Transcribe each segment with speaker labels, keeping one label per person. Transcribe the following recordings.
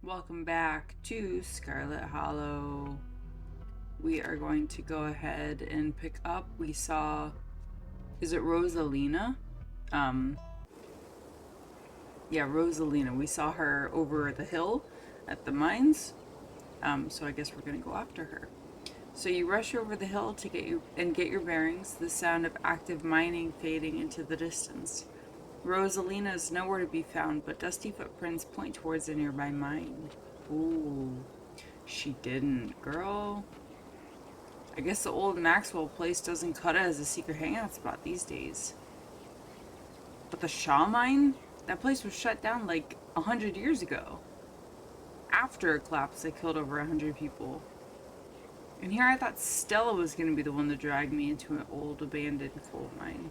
Speaker 1: Welcome back to Scarlet Hollow. We are going to go ahead and pick up. We saw, is it Rosalina? Yeah, Rosalina. We saw her over the hill at the mines. So I guess we're gonna go after her. So you rush over the hill to get your bearings, the sound of active mining fading into the distance. Rosalina is nowhere to be found, but dusty footprints point towards a nearby mine. Ooh, she didn't, girl. I guess the old Maxwell place doesn't cut it as a secret hangout spot these days. But the Shaw mine? That place was shut down like 100 years ago. After it collapsed, they killed over 100 people. And here I thought Stella was going to be the one to drag me into an old abandoned coal mine.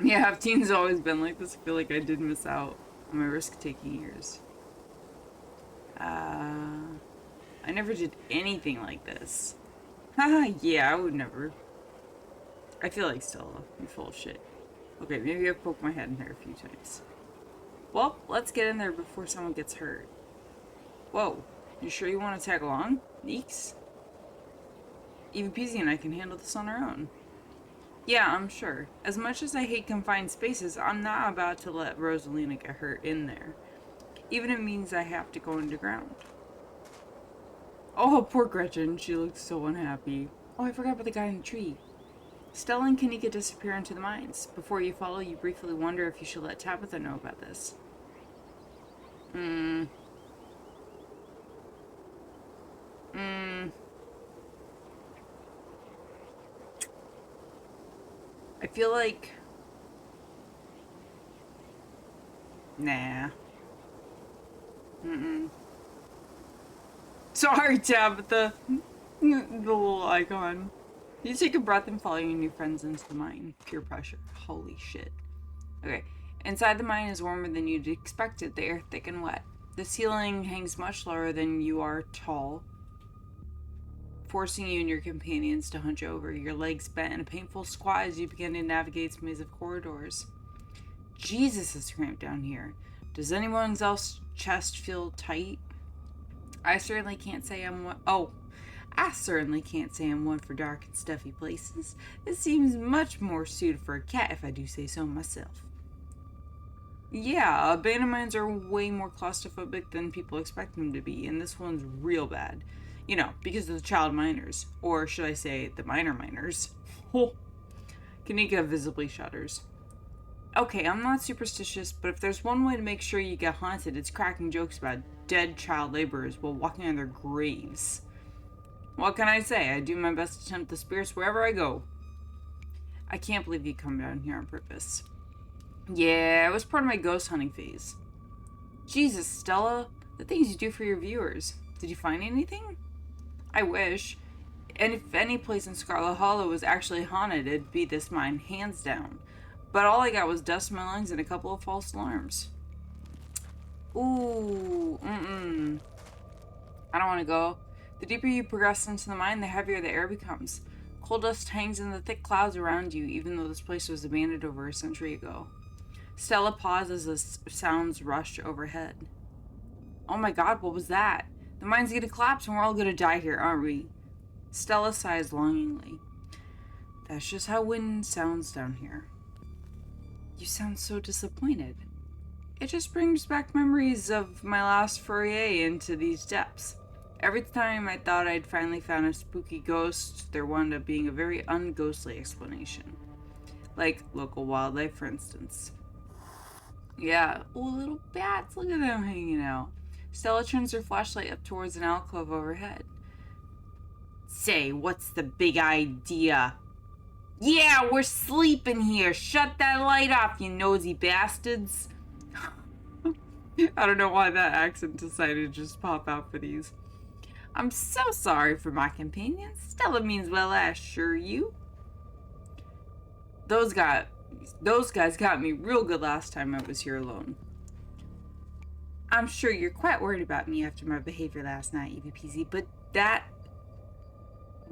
Speaker 1: Yeah, have teens always been like this? I feel like I did miss out on my risk-taking years. I never did anything like this. Haha, yeah, I would never. I feel like Stella. I'm full of shit. Okay, maybe I've poked my head in there a few times. Well, let's get in there before someone gets hurt. Whoa, you sure you want to tag along? Neeks? Even Peasy and I can handle this on our own. Yeah, I'm sure. As much as I hate confined spaces, I'm not about to let Rosalina get hurt in there. Even if it means I have to go underground. Oh, poor Gretchen. She looks so unhappy. Oh, I forgot about the guy in the tree. Stella and Kanika disappear into the mines. Before you follow, you briefly wonder if you should let Tabitha know about this. I feel like... Nah. Sorry, Tabitha. The little icon. You take a breath and follow your new friends into the mine. Pure pressure. Holy shit. Okay. Inside the mine is warmer than you'd expected. The air thick and wet. The ceiling hangs much lower than you are tall, forcing you and your companions to hunch over, your legs bent in a painful squat as you begin to navigate its maze of corridors. Jesus, it's cramped down here. Does anyone else's chest feel tight? I certainly can't say I'm one. Oh, I certainly can't say I'm one for dark and stuffy places. It seems much more suited for a cat, if I do say so myself. Yeah, abandoned mines are way more claustrophobic than people expect them to be, and this one's real bad. You know, because of the child miners. Or should I say, the minor miners. Kanika visibly shudders. Okay, I'm not superstitious, but if there's one way to make sure you get haunted, it's cracking jokes about dead child laborers while walking on their graves. What can I say? I do my best to tempt the spirits wherever I go. I can't believe you come down here on purpose. Yeah, it was part of my ghost hunting phase. Jesus, Stella, the things you do for your viewers. Did you find anything? I wish. And if any place in Scarlet Hollow was actually haunted, it'd be this mine, hands down. But all I got was dust in my lungs and a couple of false alarms. Ooh, I don't want to go. The deeper you progress into the mine, the heavier the air becomes. Coal dust hangs in the thick clouds around you, even though this place was abandoned over a century ago. Stella pauses as sounds rush overhead. Oh my god, what was that? The mine's gonna collapse and we're all gonna die here, aren't we? Stella sighs longingly. That's just how wind sounds down here. You sound so disappointed. It just brings back memories of my last foray into these depths. Every time I thought I'd finally found a spooky ghost, there wound up being a very unghostly explanation. Like local wildlife, for instance. Yeah, oh, little bats, look at them hanging out. Stella turns her flashlight up towards an alcove overhead. Say, what's the big idea? Yeah, we're sleeping here. Shut that light off, you nosy bastards. I don't know why that accent decided to just pop out for these. I'm so sorry for my companions. Stella means well, I assure you. Those guys got me real good last time I was here alone. I'm sure you're quite worried about me after my behavior last night, EVPZ, but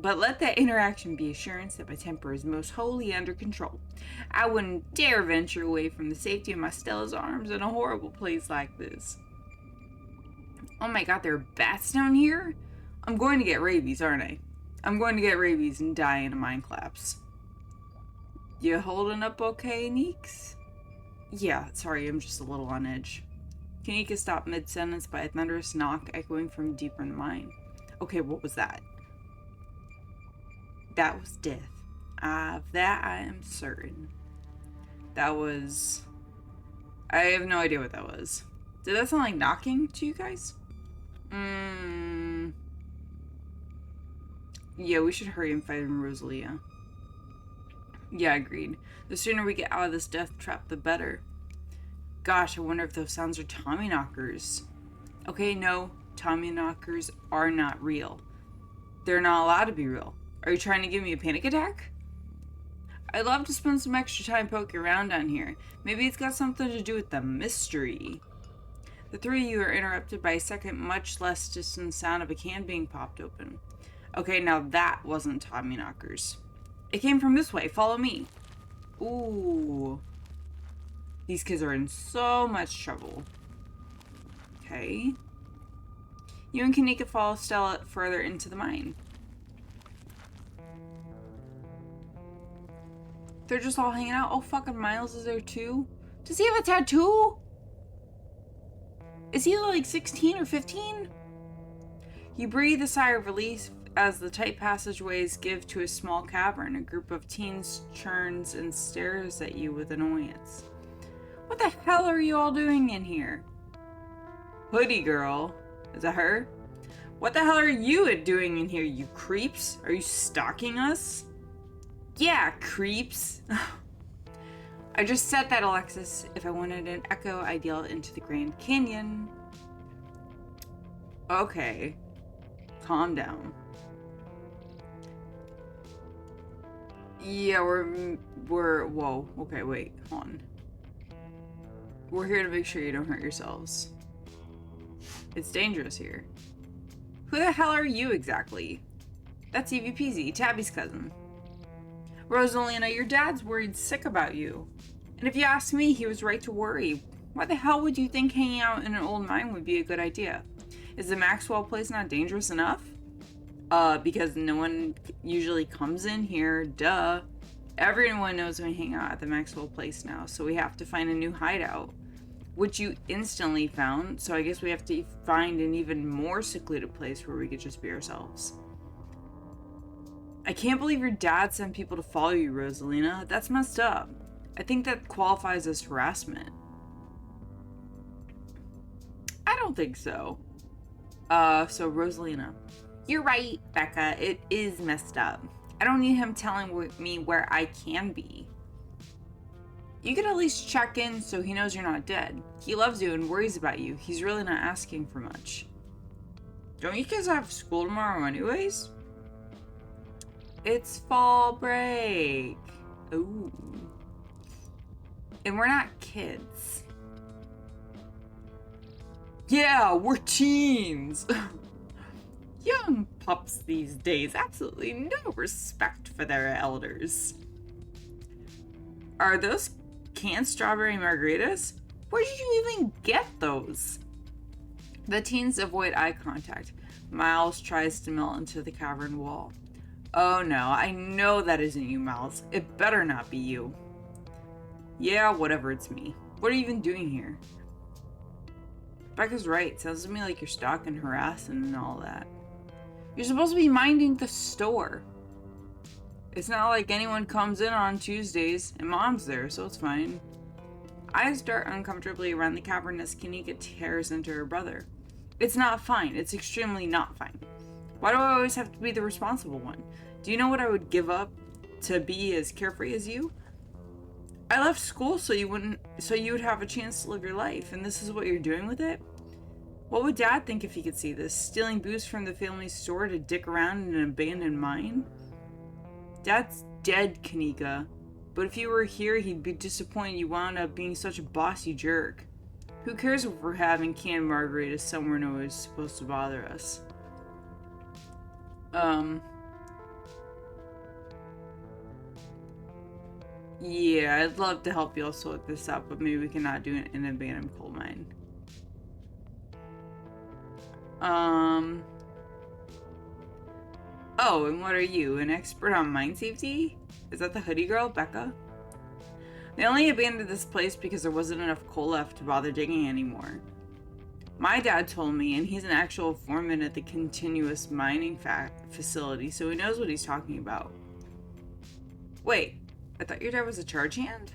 Speaker 1: But let that interaction be assurance that my temper is most wholly under control. I wouldn't dare venture away from the safety of my Stella's arms in a horrible place like this. Oh my god, there are bats down here? I'm going to get rabies, aren't I? I'm going to get rabies and die in a mind collapse. You holding up okay, Neeks? Yeah, sorry, I'm just a little on edge. Kanika stopped mid-sentence by a thunderous knock echoing from deeper in the mine. Okay, what was that? That was death. Of that I am certain. That was... I have no idea what that was. Did that sound like knocking to you guys? Yeah, we should hurry and fight Rosalia. Yeah, agreed. The sooner we get out of this death trap, the better. Gosh, I wonder if those sounds are Tommy knockers. Okay, no, Tommy knockers are not real. They're not allowed to be real. Are you trying to give me a panic attack? I'd love to spend some extra time poking around down here. Maybe it's got something to do with the mystery. The three of you are interrupted by a second, much less distant sound of a can being popped open. Okay, now that wasn't Tommy knockers. It came from this way. Follow me. Ooh. These kids are in so much trouble. Okay. You and Kanika follow Stella further into the mine. They're just all hanging out. Oh, fucking Miles is there too? Does he have a tattoo? Is he like 16 or 15? You breathe a sigh of relief as the tight passageways give to a small cavern. A group of teens churns and stares at you with annoyance. What the hell are you all doing in here? Hoodie girl. Is that her? What the hell are you doing in here, you creeps? Are you stalking us? Yeah, creeps. I just said that, Alexis, if I wanted an echo, I'd yell into the Grand Canyon. Okay. Calm down. Yeah, whoa. Okay, wait, hold on. We're here to make sure you don't hurt yourselves. It's dangerous here. Who the hell are you exactly? That's Evie Peasy, Tabby's cousin. Rosalina, your dad's worried sick about you. And if you ask me, he was right to worry. Why the hell would you think hanging out in an old mine would be a good idea? Is the Maxwell place not dangerous enough? Because no one usually comes in here, duh. Everyone knows we hang out at the Maxwell place now, so we have to find a new hideout. Which you instantly found, so I guess we have to find an even more secluded place where we could just be ourselves. I can't believe your dad sent people to follow you, Rosalina. That's messed up. I think that qualifies as harassment. I don't think so. So Rosalina. You're right, Becca. It is messed up. I don't need him telling me where I can be. You could at least check in so he knows you're not dead. He loves you and worries about you. He's really not asking for much. Don't you kids have school tomorrow anyways? It's fall break. Ooh. And we're not kids. Yeah, we're teens. Young pups these days, absolutely no respect for their elders. Are those canned strawberry margaritas? Where did you even get those? The teens avoid eye contact. Miles tries to melt into the cavern wall. Oh no, I know that isn't you, Miles. It better not be you. Yeah, whatever, it's me. What are you even doing here? Becca's right. Sounds to me like you're stalking, harassing, and all that. You're supposed to be minding the store. It's not like anyone comes in on Tuesdays, and Mom's there, so it's fine. Eyes dart uncomfortably around the cavern as Kanika tears into her brother. It's not fine. It's extremely not fine. Why do I always have to be the responsible one? Do you know what I would give up to be as carefree as you? I left school so you would have a chance to live your life, and this is what you're doing with it? What would Dad think if he could see this? Stealing booze from the family store to dick around in an abandoned mine? Dad's dead, Kanika. But if you were here, he'd be disappointed you wound up being such a bossy jerk. Who cares if we're having canned margaritas somewhere no one's supposed to bother us? Yeah, I'd love to help y'all sort this out, but maybe we cannot do an abandoned coal mine. Oh, and what are you, an expert on mine safety? Is that the hoodie girl, Becca? They only abandoned this place because there wasn't enough coal left to bother digging anymore. My dad told me, and he's an actual foreman at the continuous mining facility, so he knows what he's talking about. Wait, I thought your dad was a charge hand?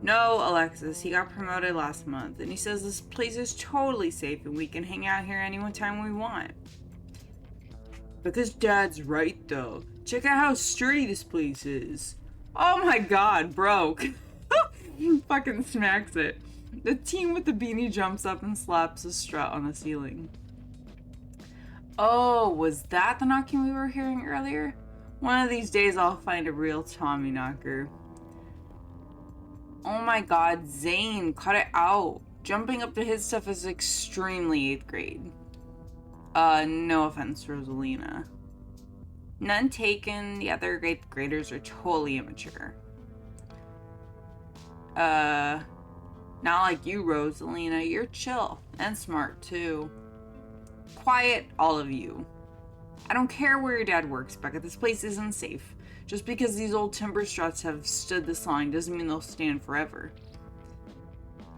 Speaker 1: No, Alexis, he got promoted last month, and he says this place is totally safe and we can hang out here anytime we want. Because Dad's right, though. Check out how sturdy this place is. Oh my god, broke. Fucking smacks it. The teen with the beanie jumps up and slaps a strut on the ceiling. Oh, was that the knocking we were hearing earlier? One of these days I'll find a real Tommy knocker. Oh my god, Zane, cut it out. Jumping up to his stuff is extremely 8th grade. No offense, Rosalina. None taken, the other 8th graders are totally immature. Not like you, Rosalina. You're chill and smart, too. Quiet, all of you. I don't care where your dad works, Becca. This place isn't safe. Just because these old timber struts have stood this long doesn't mean they'll stand forever.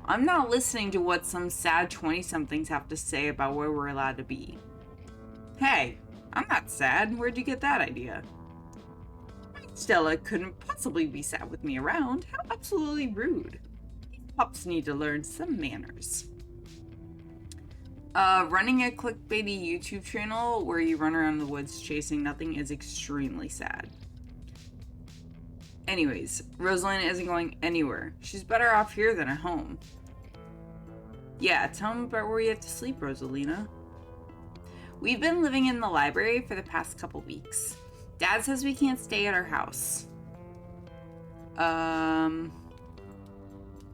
Speaker 1: I'm not listening to what some sad 20-somethings have to say about where we're allowed to be. Hey, I'm not sad. Where'd you get that idea? Stella couldn't possibly be sad with me around. How absolutely rude. Pups need to learn some manners. Running a clickbaity YouTube channel where you run around the woods chasing nothing is extremely sad. Anyways, Rosalina isn't going anywhere. She's better off here than at home. Yeah, tell them about where you have to sleep, Rosalina. We've been living in the library for the past couple weeks. Dad says we can't stay at our house.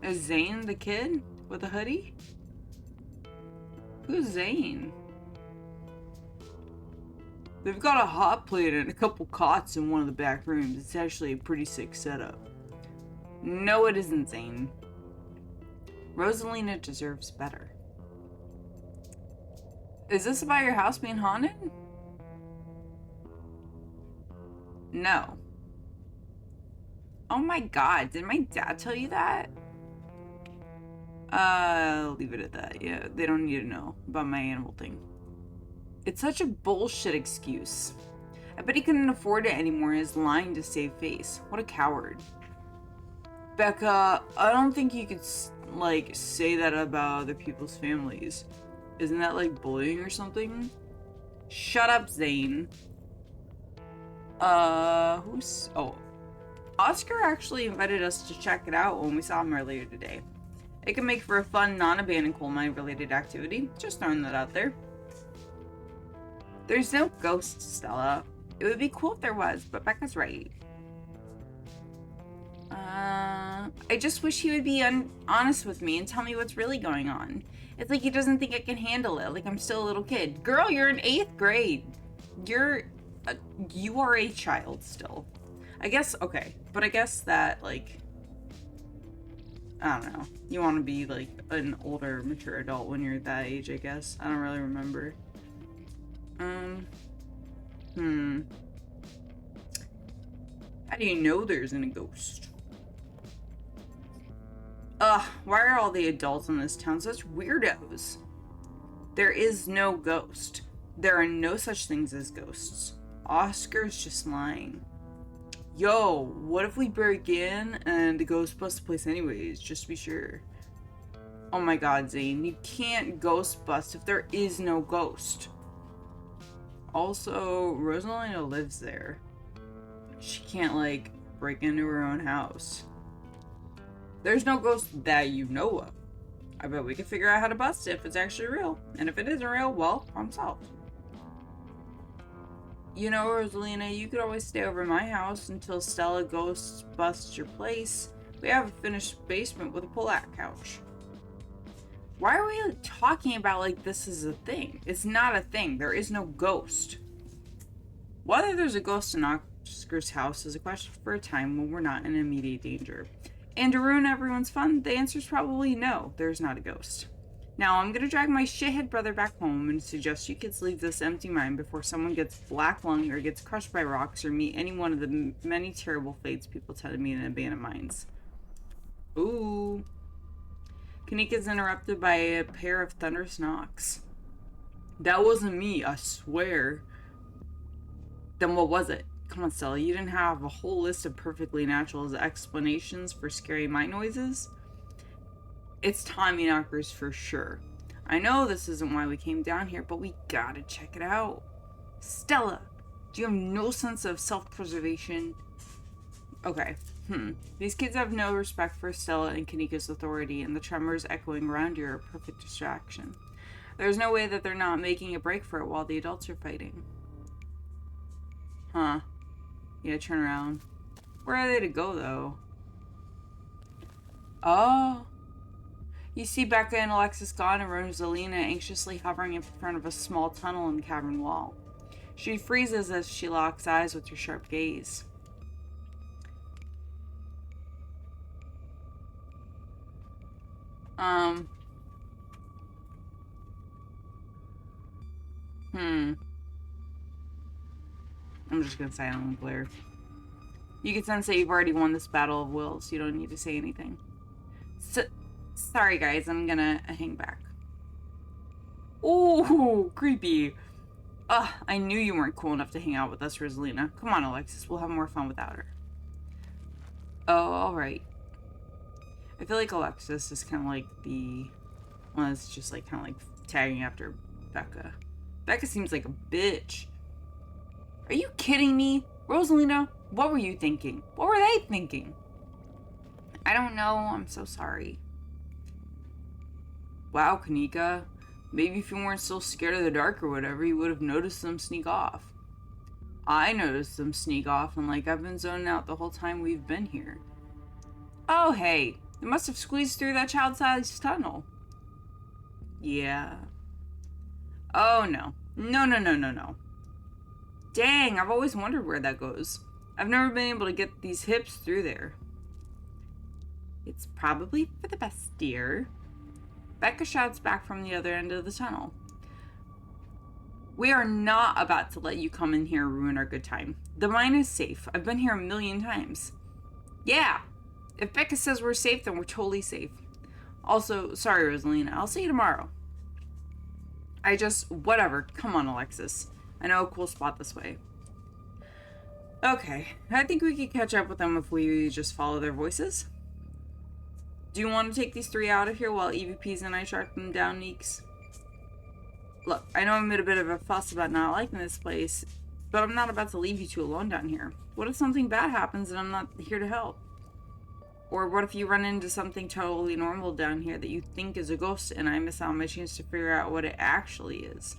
Speaker 1: Is Zane the kid with a hoodie? Who's Zane? They've got a hot plate and a couple cots in one of the back rooms. It's actually a pretty sick setup. No, it isn't, Zane. Rosalina deserves better. Is this about your house being haunted? No. Oh my god, did my dad tell you that? I'll leave it at that. Yeah, they don't need to know about my animal thing. It's such a bullshit excuse. I bet he couldn't afford it anymore and is lying to save face. What a coward. Becca, I don't think you could, like, say that about other people's families. Isn't that, like, bullying or something? Shut up, Zane. Who's... Oh. Oscar actually invited us to check it out when we saw him earlier today. It can make for a fun, non-abandoned coal mine related activity. Just throwing that out there. There's no ghosts, Stella. It would be cool if there was, but Becca's right. I just wish he would be honest with me and tell me what's really going on. It's like he doesn't think I can handle it, like I'm still a little kid. Girl, you're in 8th grade. You are a child still. I guess, okay. But I guess that, like, I don't know. You want to be, like, an older, mature adult when you're that age, I guess. I don't really remember. How do you know there isn't a ghost? Why are all the adults in this town such weirdos? There is no ghost. There are no such things as ghosts. Oscar's just lying. Yo, what if we break in and the ghost busts the place anyways, just to be sure? Oh my god, Zane, you can't ghost bust if there is no ghost. Also, Rosalina lives there. She can't, like, break into her own house. There's no ghost that you know of. I bet we can figure out how to bust it if it's actually real. And if it isn't real, well, problem solved. You know, Rosalina, you could always stay over at my house until Stella ghosts busts your place. We have a finished basement with a pull-out couch. Why are we talking about like this is a thing? It's not a thing. There is no ghost. Whether there's a ghost or not, Oscar's house is a question for a time when we're not in immediate danger. And to ruin everyone's fun, the answer's probably no, there's not a ghost. Now, I'm gonna drag my shithead brother back home and suggest you kids leave this empty mine before someone gets black lung or gets crushed by rocks or meet any one of the many terrible fates people tend to meet in abandoned mines. Ooh. Kanika's interrupted by a pair of thunderous knocks. That wasn't me, I swear. Then what was it? Come on, Stella, you didn't have a whole list of perfectly natural explanations for scary mine noises? It's Tommy knockers for sure. I know this isn't why we came down here, but we gotta check it out. Stella, do you have no sense of self-preservation? Okay, These kids have no respect for Stella and Kanika's authority, and the tremors echoing around you are a perfect distraction. There's no way that they're not making a break for it while the adults are fighting. Huh. Yeah, turn around. Where are they to go, though? Oh. You see Becca and Alexis gone and Rosalina anxiously hovering in front of a small tunnel in the cavern wall. She freezes as she locks eyes with her sharp gaze. I'm just gonna silently glare. You can sense that you've already won this battle of wills. You don't need to say anything. Sorry, guys. I'm gonna hang back. Ooh, creepy. Ugh, I knew you weren't cool enough to hang out with us, Rosalina. Come on, Alexis. We'll have more fun without her. Oh, alright. I feel like Alexis is kind of like the one that's just like kind of like tagging after Becca. Becca seems like a bitch. Are you kidding me? Rosalina, what were you thinking? What were they thinking? I don't know. I'm so sorry. Wow, Kanika. Maybe if you weren't so scared of the dark or whatever, you would have noticed them sneak off. I noticed them sneak off, and like I've been zoning out the whole time we've been here. Oh, hey. They must have squeezed through that child-sized tunnel. Yeah. Oh, no. No. Dang, I've always wondered where that goes. I've never been able to get these hips through there. It's probably for the best, dear. Becca shouts back from the other end of the tunnel. We are not about to let you come in here and ruin our good time. The mine is safe. I've been here a million times. Yeah. If Becca says we're safe, then we're totally safe. Also, sorry, Rosalina. I'll see you tomorrow. Whatever. Come on, Alexis. I know a cool spot this way. Okay. I think we could catch up with them if we just follow their voices. Do you want to take these three out of here while EVPs and I track them down, Neeks? Look, I know I made a bit of a fuss about not liking this place, but I'm not about to leave you two alone down here. What if something bad happens and I'm not here to help? Or what if you run into something totally normal down here that you think is a ghost and I miss out on my chance to figure out what it actually is?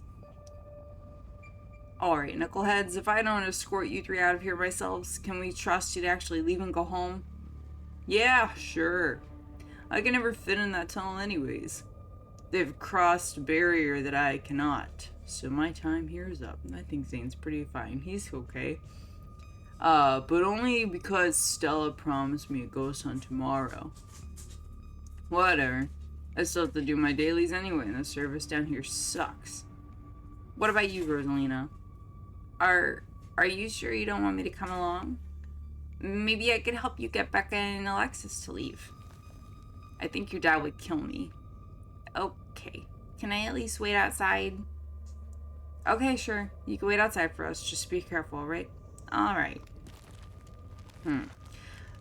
Speaker 1: Alright, knuckleheads, if I don't escort you three out of here myself, can we trust you to actually leave and go home? Yeah, sure. I can never fit in that tunnel anyways. They've crossed a barrier that I cannot. So my time here is up. I think Zane's pretty fine. He's okay. But only because Stella promised me a ghost hunt tomorrow. Whatever. I still have to do my dailies anyway, and the service down here sucks. What about you, Rosalina? Are you sure you don't want me to come along? Maybe I could help you get Becca and Alexis to leave. I think your dad would kill me. Okay. Can I at least wait outside? Okay, sure. You can wait outside for us. Just be careful, right? Alright.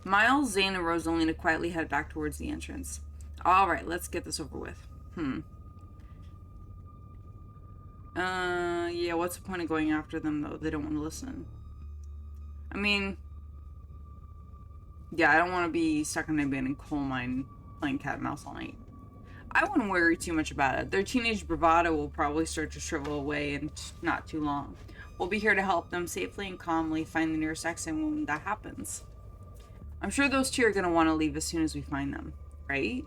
Speaker 1: Miles, Zane, and Rosalina quietly head back towards the entrance. Alright, let's get this over with. Yeah, what's the point of going after them, though? They don't want to listen. I mean... Yeah, I don't want to be stuck in an abandoned coal mine playing cat and mouse all night. I wouldn't worry too much about it. Their teenage bravado will probably start to shrivel away in not too long. We'll be here to help them safely and calmly find the nearest exit when that happens. I'm sure those two are going to want to leave as soon as we find them, right?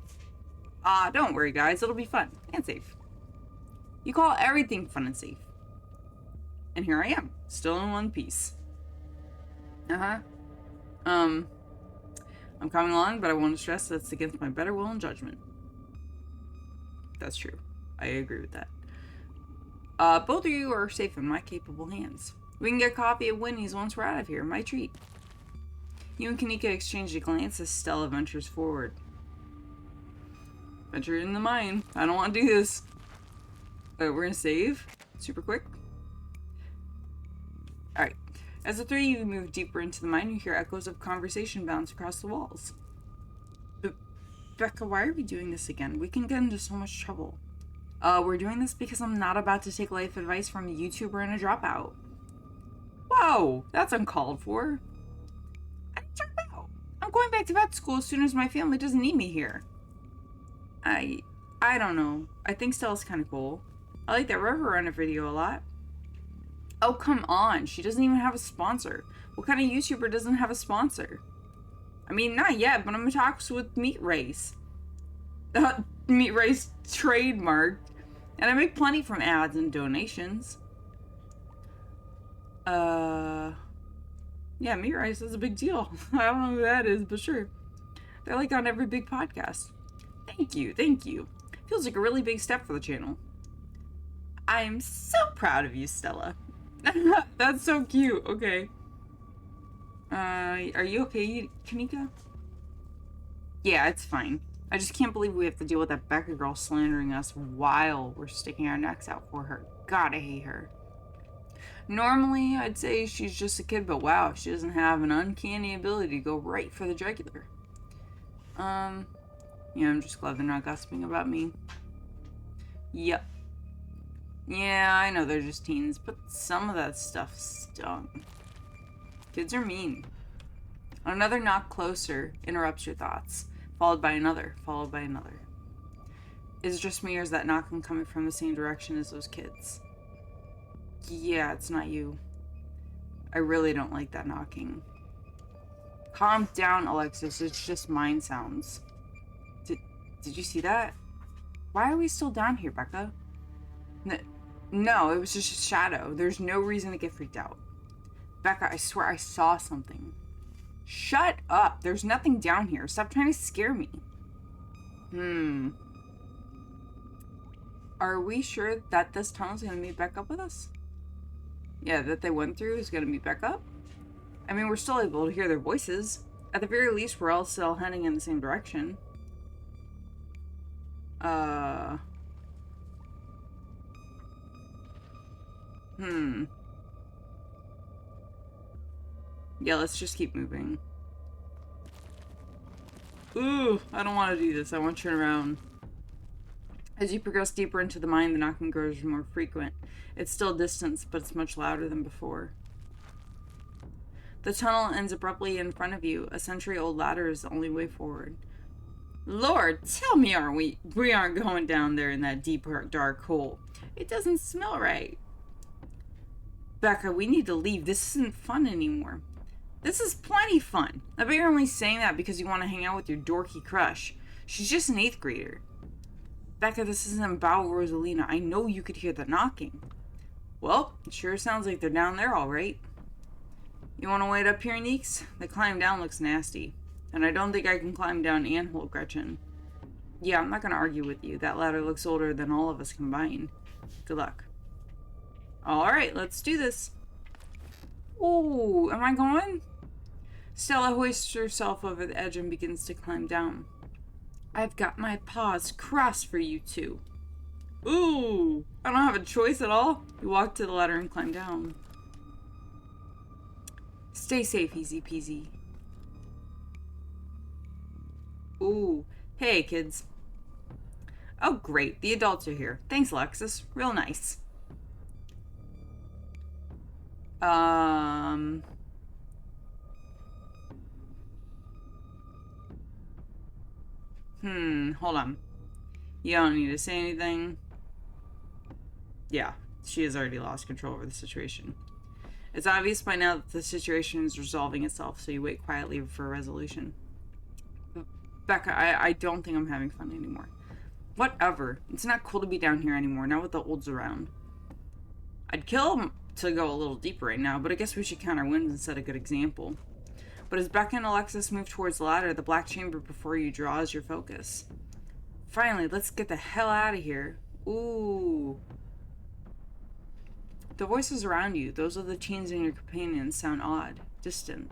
Speaker 1: Don't worry, guys. It'll be fun and safe. You call everything fun and safe. And here I am, still in one piece. Uh-huh. Um, I'm coming along, but I want to stress that's against my better will and judgment. That's true. I agree with that. Both of you are safe in my capable hands. We can get coffee at Winnie's once we're out of here. My treat. You and Kanika exchange a glance as Stella ventures forward. Venture in the mine. I don't want to do this. We're gonna save. Super quick. Alright. As the three of you move deeper into the mine, you hear echoes of conversation bounce across the walls. Becca, why are we doing this again? We can get into so much trouble. We're doing this because I'm not about to take life advice from a YouTuber and a dropout. Whoa, that's uncalled for. I didn't drop out. I'm going back to vet school as soon as my family doesn't need me here. I don't know. I think Stella's kind of cool. I like that River Runner video a lot. Oh, come on. She doesn't even have a sponsor. What kind of YouTuber doesn't have a sponsor? I mean, not yet, but I'm in talks with Meat Race. Meat Race trademarked. And I make plenty from ads and donations. Yeah, Meat Race is a big deal. I don't know who that is, but sure. They're like on every big podcast. Thank you, thank you. Feels like a really big step for the channel. I'm so proud of you, Stella. That's so cute. Okay. Are you okay, Kanika? Yeah, it's fine. I just can't believe we have to deal with that Becca girl slandering us while we're sticking our necks out for her. God, I hate her. Normally, I'd say she's just a kid, but wow, she doesn't have an uncanny ability to go right for the jugular. Yeah, I'm just glad they're not gossiping about me. Yep. Yeah, I know they're just teens, but some of that stuff stung. Kids are mean. Another knock closer interrupts your thoughts, followed by another, followed by another. Is it just me, or is that knocking coming from the same direction as those kids? Yeah, it's not you. I really don't like that knocking. Calm down, Alexis. It's just mind sounds. Did you see that? Why are we still down here, Becca? No, it was just a shadow. There's no reason to get freaked out. Becca, I swear I saw something. Shut up. There's nothing down here. Stop trying to scare me. Are we sure that this tunnel's gonna meet back up with us? Yeah, that they went through is gonna meet back up? I mean, we're still able to hear their voices. At the very least, we're all still heading in the same direction. Yeah, let's just keep moving. Ooh, I don't want to do this. I want to turn around. As you progress deeper into the mine, the knocking grows more frequent. It's still distant, but it's much louder than before. The tunnel ends abruptly in front of you. A century-old ladder is the only way forward. Lord, tell me we aren't going down there in that deep, dark hole. It doesn't smell right. Becca, we need to leave. This isn't fun anymore. This is plenty fun. I bet you're only saying that because you want to hang out with your dorky crush. She's just an 8th grader. Becca, this isn't about Rosalina. I know you could hear the knocking. Well, it sure sounds like they're down there all right. You want to wait up here, Neeks? The climb down looks nasty. And I don't think I can climb down and hold Gretchen. Yeah, I'm not going to argue with you. That ladder looks older than all of us combined. Good luck. Alright, let's do this. Ooh, am I going? Stella hoists herself over the edge and begins to climb down. I've got my paws crossed for you two. Ooh, I don't have a choice at all. You walk to the ladder and climb down. Stay safe, easy peasy. Ooh, hey kids. Oh great, the adults are here. Thanks, Alexis. Real nice. Hold on. You don't need to say anything. Yeah, she has already lost control over the situation. It's obvious by now that the situation is resolving itself, so you wait quietly for a resolution. Becca, I don't think I'm having fun anymore. Whatever. It's not cool to be down here anymore, not with the olds around. I'd kill to go a little deeper right now, but I guess we should count our wins and set a good example. But as Becca and Alexis move towards the ladder, the black chamber before you draws your focus. Finally, let's get the hell out of here. Ooh. The voices around you, those of the teens and your companions, sound odd, distant.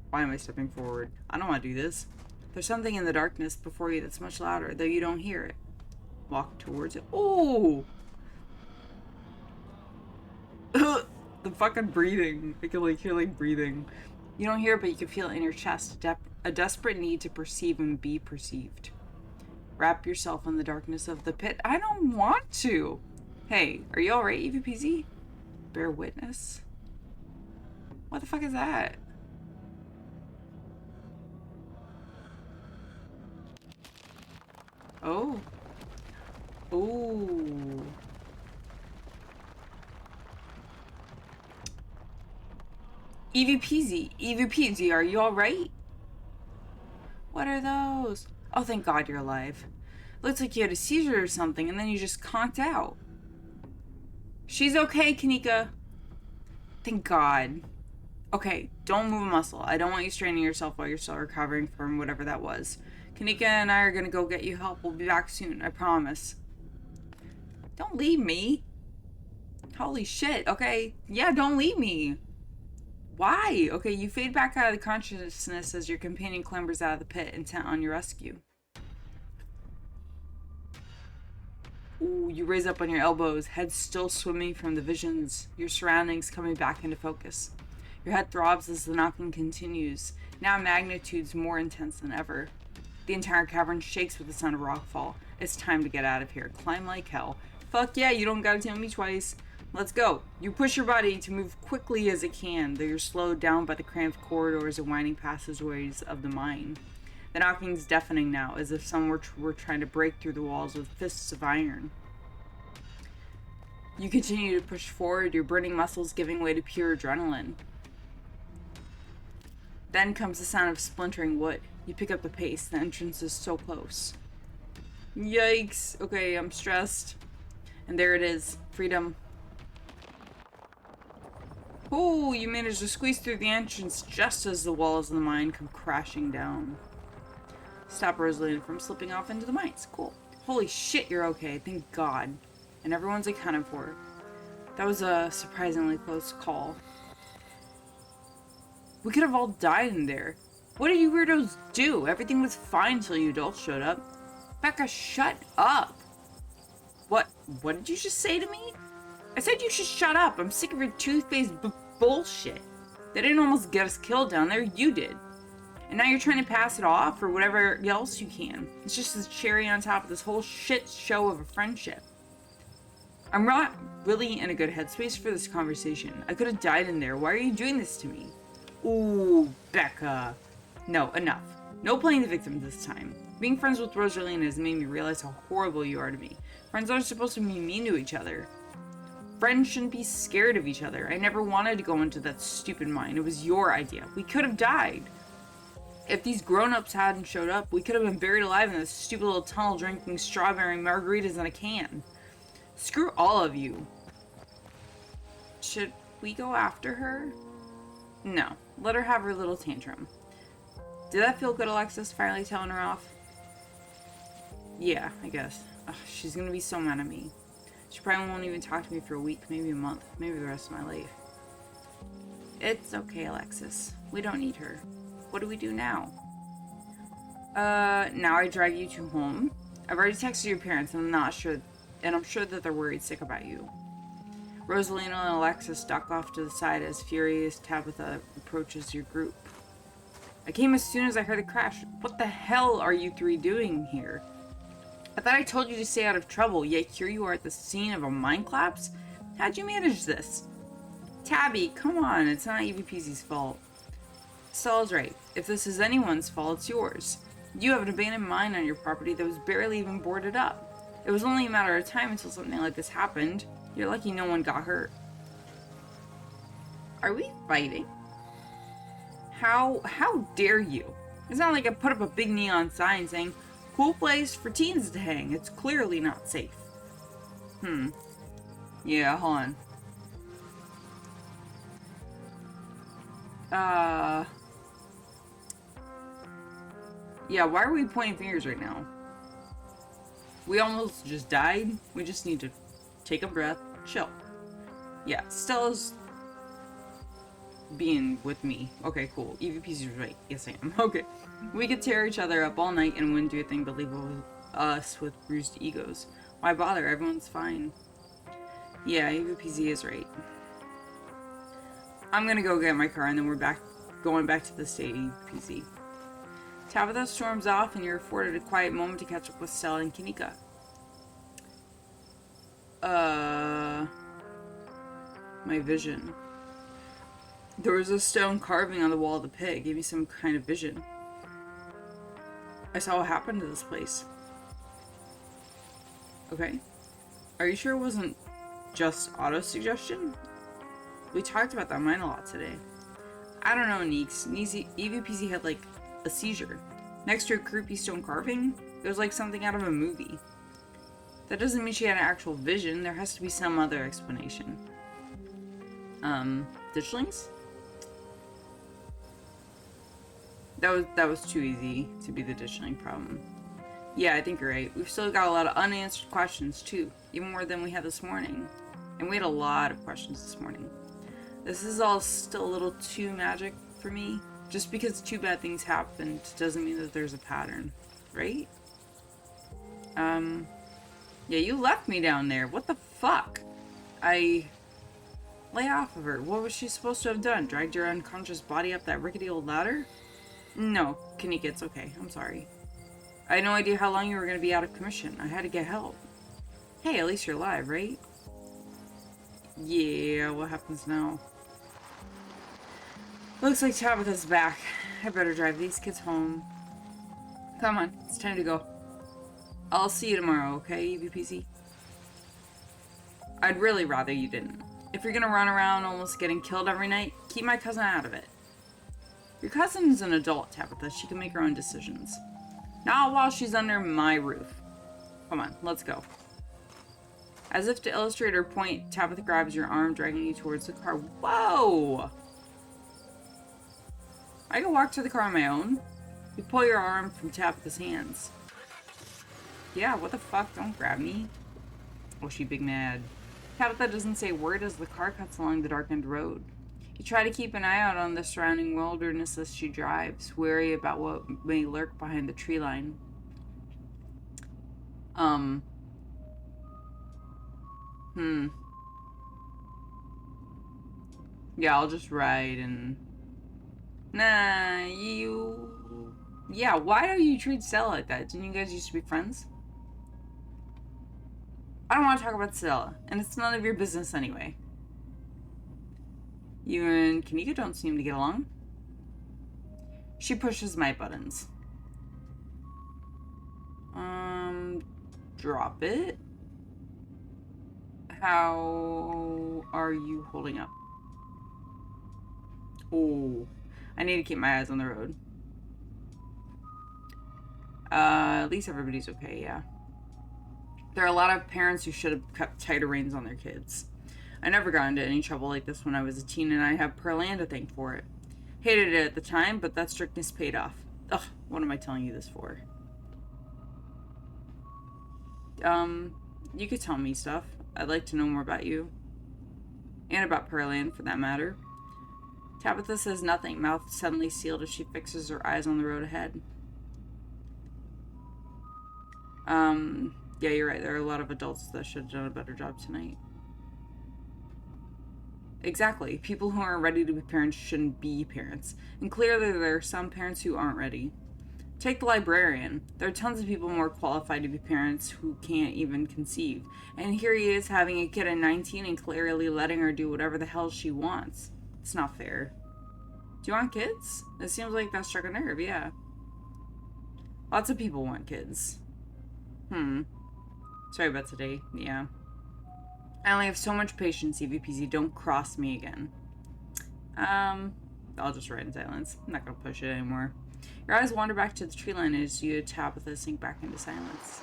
Speaker 1: Why am I stepping forward? I don't want to do this. There's something in the darkness before you that's much louder, though you don't hear it. Walk towards it. Oh! The fucking breathing. I can hear breathing. You don't hear it, but you can feel it in your chest. A desperate need to perceive and be perceived. Wrap yourself in the darkness of the pit. I don't want to. Hey, are you alright, Evie Peasy? Bear witness? What the fuck is that? Oh. Ooh. Evie Peasy, are you alright? What are those? Oh, thank God you're alive. Looks like you had a seizure or something, and then you just conked out. She's okay, Kanika. Thank God. Okay, don't move a muscle. I don't want you straining yourself while you're still recovering from whatever that was. Kanika and I are gonna go get you help. We'll be back soon, I promise. Don't leave me. Holy shit, okay. Yeah, don't leave me. Why? Okay, you fade back out of the consciousness as your companion clambers out of the pit, intent on your rescue. Ooh, you raise up on your elbows, head still swimming from the visions, your surroundings coming back into focus. Your head throbs as the knocking continues, now magnitudes more intense than ever. The entire cavern shakes with the sound of rockfall. It's time to get out of here. Climb like hell. Fuck yeah, you don't gotta tell me twice. Let's go. You push your body to move quickly as it can, though you're slowed down by the cramped corridors and winding passageways of the mine. The knocking's deafening now, as if someone were trying to break through the walls with fists of iron. You continue to push forward, your burning muscles giving way to pure adrenaline. Then comes the sound of splintering wood. You pick up the pace, the entrance is so close. Yikes. Okay, I'm stressed. And there it is. Freedom. Oh, you managed to squeeze through the entrance just as the walls of the mine come crashing down. Stop Rosalina from slipping off into the mines. Cool. Holy shit, you're okay. Thank God. And everyone's accounted for. That was a surprisingly close call. We could have all died in there. What did you weirdos do? Everything was fine until you adults showed up. Becca, shut up. What did you just say to me? I said you should shut up. I'm sick of your toothpaste bullshit. They didn't almost get us killed down there. You did. And now you're trying to pass it off or whatever else you can. It's just the cherry on top of this whole shit show of a friendship. I'm not really in a good headspace for this conversation. I could have died in there. Why are you doing this to me? Ooh, Becca. No, enough. No playing the victim this time. Being friends with Rosalina has made me realize how horrible you are to me. Friends aren't supposed to be mean to each other. Friends shouldn't be scared of each other. I never wanted to go into that stupid mine. It was your idea. We could have died. If these grown-ups hadn't showed up, we could have been buried alive in this stupid little tunnel drinking strawberry margaritas in a can. Screw all of you. Should we go after her? No. Let her have her little tantrum. Did that feel good, Alexis? Finally telling her off? Yeah, I guess. Ugh, she's gonna be so mad at me. She probably won't even talk to me for a week, maybe a month, maybe the rest of my life. It's okay, Alexis. We don't need her. What do we do now? Now I drag you to home. I've already texted your parents, and I'm sure that they're worried sick about you. Rosalina and Alexis duck off to the side as furious Tabitha approaches your group. I came as soon as I heard the crash. What the hell are you three doing here? I thought I told you to stay out of trouble, yet here you are at the scene of a mine collapse? How'd you manage this? Tabby, come on, it's not Evie Peasy's fault. Saul's right. If this is anyone's fault, it's yours. You have an abandoned mine on your property that was barely even boarded up. It was only a matter of time until something like this happened. You're lucky no one got hurt. Are we fighting? How dare you? It's not like I put up a big neon sign saying, cool place for teens to hang. It's clearly not safe. Yeah, hold on. Yeah, why are we pointing fingers right now? We almost just died. We just need to take a breath, chill. Yeah, Stella's being with me. Okay, cool. EVP's right. Yes, I am. Okay. We could tear each other up all night and wouldn't do a thing but leave us with bruised egos. Why bother? Everyone's fine. Yeah, EVPZ is right. I'm gonna go get my car and then we're going back to the state EVPZ. Tabitha storms off and you're afforded a quiet moment to catch up with Stella and Kanika. My vision. There was a stone carving on the wall of the pit. It gave me some kind of vision. I saw what happened to this place. Okay. Are you sure it wasn't just auto-suggestion? We talked about that mine a lot today. I don't know, Neeks. EVPZ had like a seizure. Next to a creepy stone carving, it was like something out of a movie. That doesn't mean she had an actual vision. There has to be some other explanation. Ditchlings? That was too easy to be the ditchling problem. Yeah, I think you're right. We've still got a lot of unanswered questions too, even more than we had this morning. And we had a lot of questions this morning. This is all still a little too magic for me. Just because two bad things happened doesn't mean that there's a pattern, right? Yeah, you left me down there. What the fuck? Lay off of her. What was she supposed to have done? Dragged your unconscious body up that rickety old ladder? No, Kanika, it's okay. I'm sorry. I had no idea how long you were going to be out of commission. I had to get help. Hey, at least you're alive, right? Yeah, what happens now? Looks like Tabitha's back. I better drive these kids home. Come on, it's time to go. I'll see you tomorrow, okay, EVPC? I'd really rather you didn't. If you're gonna run around almost getting killed every night, keep my cousin out of it. Your cousin's an adult, Tabitha. She can make her own decisions. Not while she's under my roof. Come on, let's go. As if to illustrate her point, Tabitha grabs your arm, dragging you towards the car. Whoa! I can walk to the car on my own. You pull your arm from Tabitha's hands. Yeah, what the fuck? Don't grab me. Oh, she big mad. Tabitha doesn't say a word as the car cuts along the darkened road. You try to keep an eye out on the surrounding wilderness as she drives, wary about what may lurk behind the tree line. Yeah, I'll just ride and... Nah, you... Yeah, why do you treat Stella like that? Didn't you guys used to be friends? I don't want to talk about Stella, and it's none of your business anyway. You and Kanika don't seem to get along. She pushes my buttons. Drop it. How are you holding up? Oh, I need to keep my eyes on the road. At least everybody's okay, yeah. There are a lot of parents who should have kept tighter reins on their kids. I never got into any trouble like this when I was a teen, and I have Pearl Ann to thank for it. Hated it at the time, but that strictness paid off. Ugh, what am I telling you this for? You could tell me stuff. I'd like to know more about you. And about Pearl Ann, for that matter. Tabitha says nothing, mouth suddenly sealed as she fixes her eyes on the road ahead. Yeah, you're right. There are a lot of adults that should have done a better job tonight. Exactly. People who aren't ready to be parents shouldn't be parents. And clearly there are some parents who aren't ready. Take the librarian. There are tons of people more qualified to be parents who can't even conceive. And here he is having a kid at 19 and clearly letting her do whatever the hell she wants. It's not fair. Do you want kids? It seems like that struck a nerve, yeah. Lots of people want kids. Sorry about today, yeah. I only have so much patience, EVPZ. Don't cross me again. I'll just ride in silence. I'm not gonna push it anymore. Your eyes wander back to the tree line as you Tabitha sink back into silence.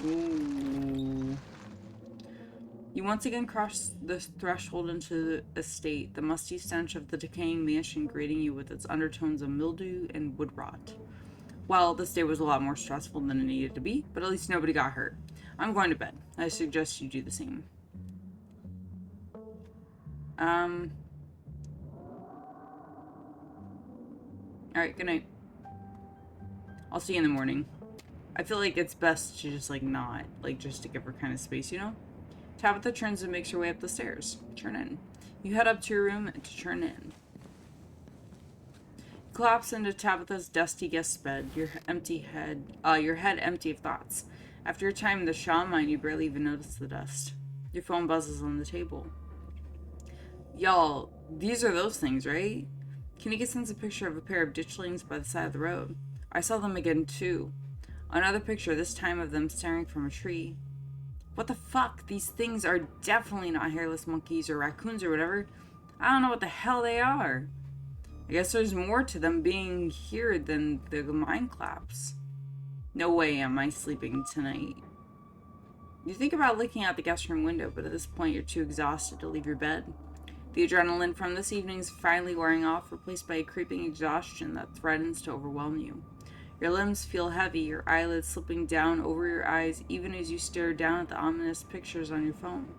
Speaker 1: Ooh. You once again cross the threshold into the estate, the musty stench of the decaying mansion greeting you with its undertones of mildew and wood rot. Well, this day was a lot more stressful than it needed to be, but at least nobody got hurt. I'm going to bed. I suggest you do the same. Alright, good night. I'll see you in the morning. I feel like it's best to just, like, not. Like, just to give her kind of space, you know? Tabitha turns and makes her way up the stairs. Turn in. You head up to your room to turn in. You collapse into Tabitha's dusty guest bed, your head empty of thoughts. After your time in the shaman mine, you barely even notice the dust. Your phone buzzes on the table. Y'all, these are those things, right? Kanika sends a picture of a pair of ditchlings by the side of the road. I saw them again, too. Another picture, this time of them staring from a tree. What the fuck? These things are definitely not hairless monkeys or raccoons or whatever. I don't know what the hell they are. I guess there's more to them being here than the mine collapse. No way am I sleeping tonight. You think about looking out the guest room window, but at this point you're too exhausted to leave your bed. The adrenaline from this evening is finally wearing off, replaced by a creeping exhaustion that threatens to overwhelm you. Your limbs feel heavy, your eyelids slipping down over your eyes even as you stare down at the ominous pictures on your phone.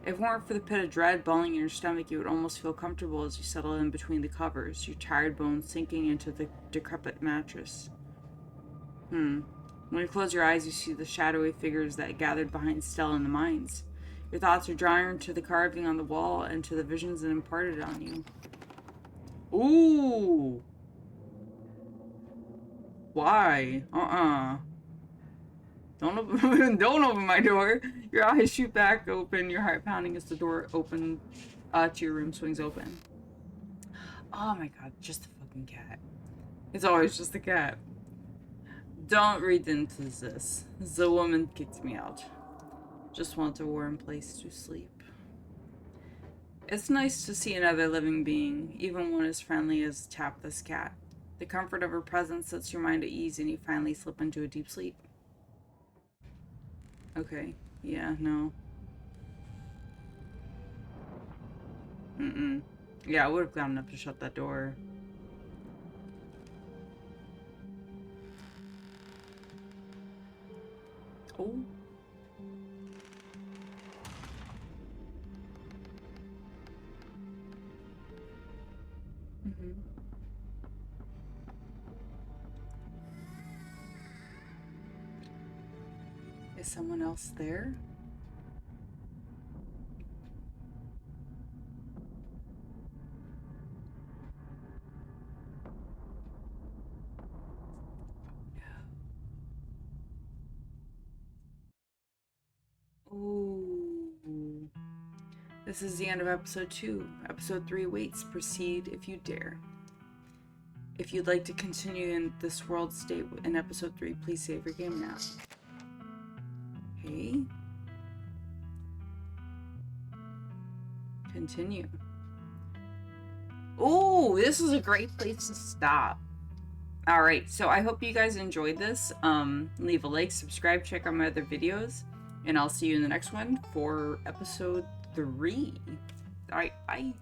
Speaker 1: If it weren't for the pit of dread balling in your stomach, you would almost feel comfortable as you settle in between the covers, your tired bones sinking into the decrepit mattress. When you close your eyes, you see the shadowy figures that gathered behind Stella in the mines. Your thoughts are drawn to the carving on the wall and to the visions it imparted on you. Ooh! Why? Don't open, don't open my door. Your eyes shoot back open, your heart pounding as the door to your room swings open. Oh my god, just the fucking cat. It's always just the cat. Don't read into this. The woman kicked me out. Just want a warm place to sleep. It's nice to see another living being, even one as friendly as Tabitha's cat. The comfort of her presence sets your mind at ease and you finally slip into a deep sleep. Okay. Yeah, no. Yeah, I would have gotten up to shut that door. Oh. Is someone else there? Ooh. This is the end of episode 2. Episode 3 waits. Proceed if you dare. If you'd like to continue in this world state in episode 3, please save your game now. Okay. Continue. Oh, this is a great place to stop. Alright, so I hope you guys enjoyed this. Leave a like, subscribe, check out my other videos, and I'll see you in the next one for episode 3. Alright, bye.